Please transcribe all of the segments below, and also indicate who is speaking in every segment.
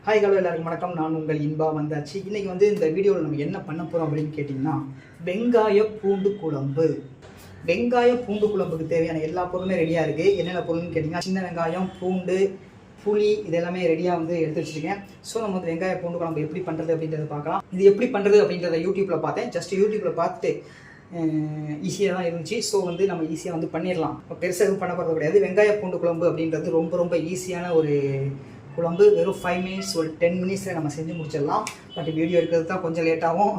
Speaker 1: Hi hello எல்லாருக்கும் வணக்கம். நான் உங்கள் இன்பா வந்தாச்சு. இன்றைக்கி வந்து இந்த வீடியோவில் நம்ம என்ன பண்ண போகிறோம் அப்படின்னு கேட்டிங்கன்னா, வெங்காய பூண்டு குழம்பு. வெங்காய பூண்டு குழம்புக்கு தேவையான எல்லா பொருளுமே ரெடியாக இருக்குது. என்னென்ன பொருள்னு கேட்டிங்கன்னா, சின்ன வெங்காயம், பூண்டு, புளி இது எல்லாமே ரெடியாக வந்து எடுத்து வச்சுருக்கேன். ஸோ நம்ம வந்து வெங்காய பூண்டு குழம்பு எப்படி பண்ணுறது அப்படின்றத பார்க்கலாம். இது எப்படி பண்ணுறது அப்படின்றத யூடியூப்பில் பார்த்தேன். ஜஸ்ட் யூடியூப்பில் பார்த்துட்டு ஈஸியாக தான் இருந்துச்சு. ஸோ வந்து நம்ம ஈஸியாக வந்து பண்ணிடலாம். இப்போ பெருசாக எதுவும் பண்ண போகிறது கிடையாது. வெங்காய பூண்டு குழம்பு அப்படின்றது ரொம்ப ஈஸியான ஒரு குழம்பு. வெறும் 5 மினிட்ஸ் ஒரு 10 மினிட்ஸில் நம்ம செஞ்சு முடிச்சிடலாம். பட் வீடியோ எடுக்கிறது தான் கொஞ்சம் லேட்டாகும்.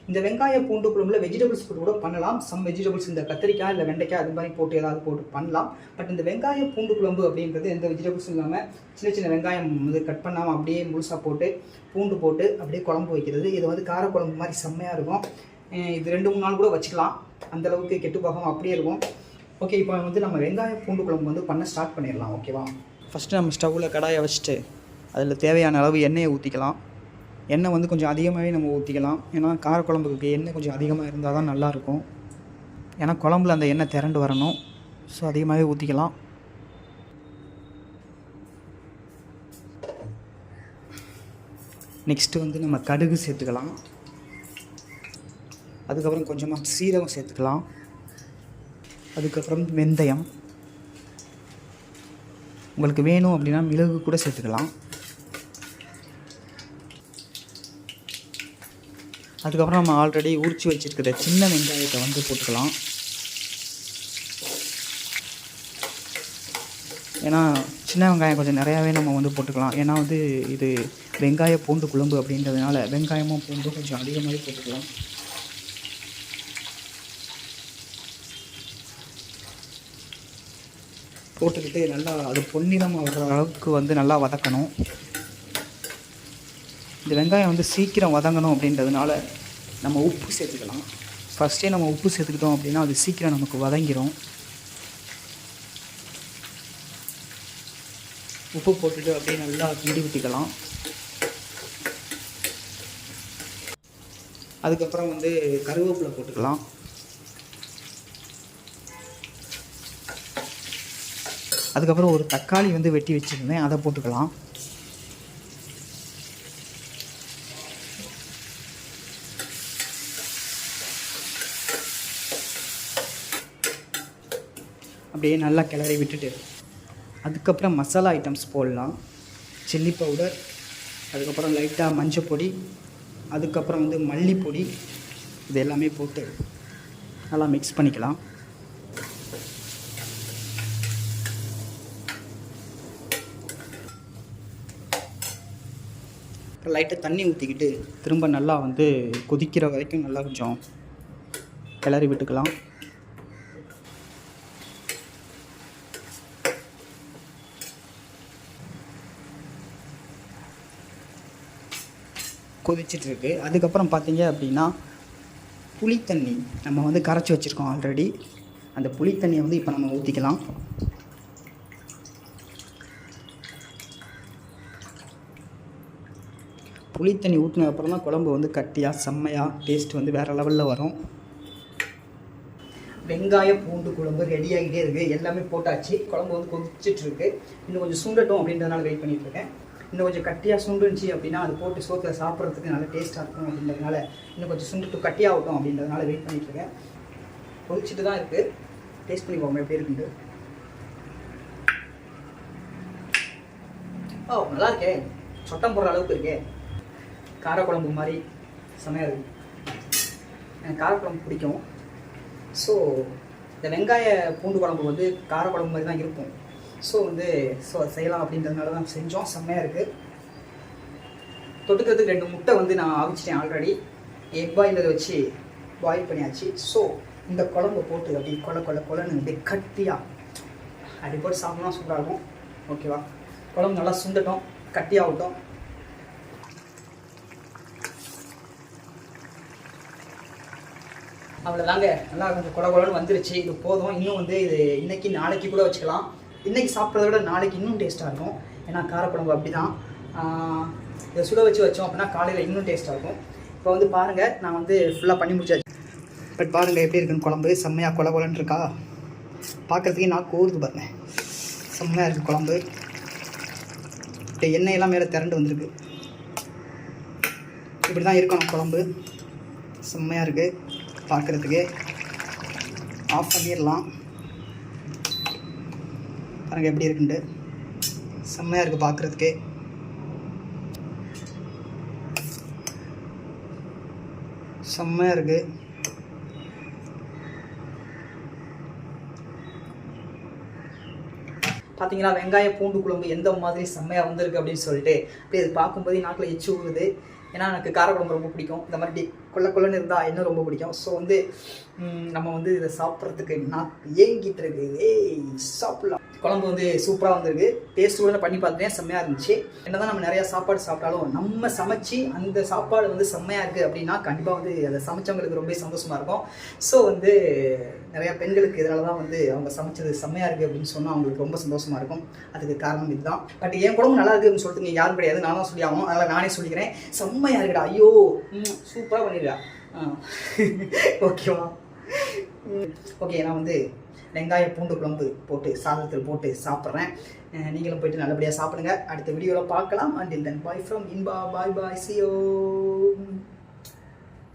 Speaker 1: இந்த வெங்காய பூண்டு குழம்புல வெஜிடபிள்ஸ் போட்டு கூட பண்ணலாம். சம் வெஜிடபிள்ஸ் இந்த கத்திரிக்காய் இல்லை வெண்டைக்காய் அது மாதிரி போட்டு ஏதாவது போட்டு பண்ணலாம். பட் இந்த வெங்காய பூண்டு குழம்பு அப்படின்றது எந்த வெஜிடபிள்ஸும் இல்லாமல் சின்ன வெங்காயம் வந்து கட் பண்ணாமல் அப்படியே முழுசாக போட்டு பூண்டு போட்டு அப்படியே குழம்பு வைக்கிறது. இது வந்து கார குழம்பு மாதிரி செம்மையாக இருக்கும். இது 2-3 நாள் கூட வச்சுக்கலாம். அந்தளவுக்கு கெட்டு போகாமல் அப்படியே இருக்கும். ஓகே, இப்போ வந்து நம்ம வெங்காய பூண்டு குழம்பு வந்து பண்ண ஸ்டார்ட் பண்ணிடலாம். ஓகேவா? ஃபஸ்ட்டு நம்ம ஸ்டவ்வில் கடாயை வச்சுட்டு அதில் தேவையான அளவு எண்ணெயை ஊற்றிக்கலாம். எண்ணெய் வந்து கொஞ்சம் அதிகமாகவே நம்ம ஊற்றிக்கலாம். ஏன்னா காரக்குழம்புக்கு எண்ணெய் கொஞ்சம் அதிகமாக இருந்தால் தான் நல்லாயிருக்கும். ஏன்னா குழம்புல அந்த எண்ணெய் திரண்டு வரணும். ஸோ அதிகமாகவே ஊற்றிக்கலாம். நெக்ஸ்ட்டு வந்து நம்ம கடுகு சேர்த்துக்கலாம். அதுக்கப்புறம் கொஞ்சமாக சீரகம் சேர்த்துக்கலாம். அதுக்கப்புறம் வெந்தயம், உங்களுக்கு வேணும் அப்படின்னா மிளகு கூட சேர்த்துக்கலாம். அதுக்கப்புறம் நம்ம ஆல்ரெடி உரித்து வச்சுருக்கிற சின்ன வெங்காயத்தை வந்து போட்டுக்கலாம். ஏன்னா சின்ன வெங்காயம் கொஞ்சம் நிறையாவே நம்ம வந்து போட்டுக்கலாம். ஏன்னா வந்து இது வெங்காய பூண்டு குழம்பு அப்படின்றதுனால வெங்காயமும் பூண்டும் கொஞ்சம் அதிகமாகவே போட்டுக்கலாம். போட்டுக்கிட்டு நல்லா அது பொன்னிறம் வர்ற அளவுக்கு வந்து நல்லா வதக்கணும். இந்த வெங்காயம் வந்து சீக்கிரம் வதங்கணும் அப்படின்றதுனால நம்ம உப்பு சேர்த்துக்கலாம். ஃபஸ்ட்டே நம்ம உப்பு சேர்த்துக்கிட்டோம் அப்படின்னா அது சீக்கிரம் நமக்கு வதங்கிடும். உப்பு போட்டுட்டு அப்படியே நல்லா கிண்டி விட்டுக்கலாம். அதுக்கப்புறம் வந்து கருவேப்பிலை போட்டுக்கலாம். அதுக்கப்புறம் ஒரு தக்காளி வந்து வெட்டி வச்சுருந்தேன், அதை போட்டுக்கலாம். அப்படியே நல்லா கிளறி விட்டுட்டு அதுக்கப்புறம் மசாலா ஐட்டம்ஸ் போடலாம். சில்லி பவுடர், அதுக்கப்புறம் லைட்டாக மஞ்சள் பொடி, அதுக்கப்புறம் வந்து மல்லிப்பொடி, இது எல்லாமே போட்டு நல்லா மிக்ஸ் பண்ணிக்கலாம். லைட்டாக தண்ணி ஊற்றிக்கிட்டு திரும்ப நல்லா வந்து கொதிக்கிற வரைக்கும் நல்லா கொஞ்சம் கிளறி விட்டுக்கலாம். கொதிச்சிட்ருக்கு. அதுக்கப்புறம் பார்த்தீங்க அப்படின்னா புளித்தண்ணி நம்ம வந்து கரைச்சி வச்சுருக்கோம் ஆல்ரெடி. அந்த புளித்தண்ணியை வந்து இப்போ நம்ம ஊற்றிக்கலாம். புளித்தண்ணி ஊற்றின அப்புறம் தான் குழம்பு வந்து கட்டியாக செம்மையாக டேஸ்ட் வந்து வேறு லெவலில் வரும். வெங்காய பூண்டு குழம்பு ரெடி ஆகிட்டே இருக்குது. எல்லாமே போட்டாச்சு. குழம்பு வந்து கொதிச்சிட்ருக்கு. இன்னும் கொஞ்சம் சுண்டட்டும் அப்படின்றதுனால வெயிட் பண்ணிகிட்ருக்கேன். இன்னும் கொஞ்சம் கட்டியாக சுண்டுச்சு அப்படின்னா அது போட்டு சோத்தில் சாப்பிட்றதுக்கு நல்லா டேஸ்ட்டாக இருக்கும் அப்படின்றதுனால இன்னும் கொஞ்சம் சுண்டுட்டு கட்டியாகட்டும் அப்படின்றதுனால வெயிட் பண்ணிகிட்ருக்கேன். கொதிச்சுட்டு தான் இருக்குது. டேஸ்ட் பண்ணி போவோம் எப்படி இருக்குன்ட்டு. நல்லா இருக்கே, சொட்டம் போடுற அளவுக்கு இருக்கே. காரக்குழம்பு மாதிரி செமையாக இருக்குது. எனக்கு காரக்குழம்பு பிடிக்கும். ஸோ இந்த வெங்காய பூண்டு குழம்பு வந்து காரக்குழம்பு மாதிரி தான் இருக்கும். ஸோ வந்து செய்யலாம் அப்படின்றதுனால தான் செஞ்சோம். செம்மையாக இருக்குது. தொட்டுக்கிறதுக்கு 2 முட்டை வந்து நான் அவிச்சிட்டேன் ஆல்ரெடி. எக் பாயிலர் வச்சு பாயில் பண்ணியாச்சு. ஸோ இந்த குழம்பு போட்டு அப்படி கொலன்னு இப்படி கட்டியாக அப்படி போட்டு சாப்பிட்னா சூப்பராக இருக்கும். ஓகேவா? குழம்பு நல்லா சுண்டட்டும், கட்டியாகட்டும். அவ்வளோதாங்க. நல்லா கொஞ்சம் குழன்னு வந்துருச்சு. இது போதும். இன்னும் வந்து இது இன்றைக்கி நாளைக்கு கூட வச்சுக்கலாம். இன்றைக்கி சாப்பிட்றத விட நாளைக்கு இன்னும் டேஸ்ட்டாக இருக்கும். ஏன்னா காரக்குழம்பு அப்படி தான். இதை சுட வச்சோம் அப்படின்னா காலையில் இன்னும் டேஸ்ட்டாக இருக்கும். இப்போ வந்து பாருங்கள், நான் வந்து ஃபுல்லாக பண்ணி முடிச்சாச்சு. பட் பாருங்கள் எப்படி இருக்குன்னு குழம்பு. செம்மையாக குழன்னு இருக்கா? பார்க்குறதுக்கே நான் கோருது பாருங்கள். செம்மையாக இருக்குது குழம்பு. எண்ணெயெல்லாம் மேலே திரண்டு வந்திருக்கு. இப்படி தான் இருக்கணும் குழம்பு. செம்மையாக இருக்குது பார்க்குறதுக்கு. ஆஃப் பண்ணிடலாம். பாருங்கள் எப்படி இருக்குன்ட்டு. செம்மையாக இருக்குது பார்க்குறதுக்கு. செம்மையாக இருக்குது. பார்த்தீங்களா வெங்காய பூண்டு குழம்பு எந்த மாதிரி செம்மையாக வந்திருக்கு அப்படின்னு சொல்லிட்டு அப்படியே அது பார்க்கும்போதே நாக்கில் எச்சு ஊறுது. ஏன்னா எனக்கு காரக்குழம்பு ரொம்ப பிடிக்கும். இந்த மாதிரி கொள்ளன்னு இருந்தால் இன்னும் ரொம்ப பிடிக்கும். ஸோ வந்து நம்ம வந்து இதை சாப்பிட்றதுக்கு நாக்கு ஏங்கிட்டு இருக்கு. சாப்பிட்லாம். குழம்பு வந்து சூப்பராக வந்திருக்கு. டேஸ்ட் கூட பண்ணி பார்த்துட்டேன். செம்மையாக இருந்துச்சு. என்ன தான் நம்ம நிறையா சாப்பாடு சாப்பிட்டாலும் நம்ம சமைச்சு அந்த சாப்பாடு வந்து செம்மையாக இருக்குது அப்படின்னா கண்டிப்பாக வந்து அதை சமைச்சவங்களுக்கு ரொம்ப சந்தோஷமாக இருக்கும். ஸோ வந்து நிறையா பெண்களுக்கு இதனால தான் வந்து அவங்க சமைச்சது செம்மையாக இருக்குது அப்படின்னு சொன்னால் அவங்களுக்கு ரொம்ப சந்தோஷமாக இருக்கும். அதுக்கு காரணம் இதுதான். பட் என் குழம்பு நல்லா இருக்குன்னு சொல்லிட்டு நீங்கள் யாரும் கிடையாது, நான் தான் சொல்லி ஆகணும். அதனால் நானே சொல்லிக்கிறேன். செம்மையாக இருக்குடா. ஐயோ சூப்பராக பண்ணிடுறா. ஓகேவா? ஓகே, நான் வந்து வெங்காய பூண்டு குழம்பு போட்டு சாதத்தில் போட்டு சாப்பிட்றேன். நீங்களும் போயிட்டு நல்லபடியாக சாப்பிடுங்க. அடுத்த வீடியோவில் பார்க்கலாம். Until then, bye from Inba. Bye bye. See you.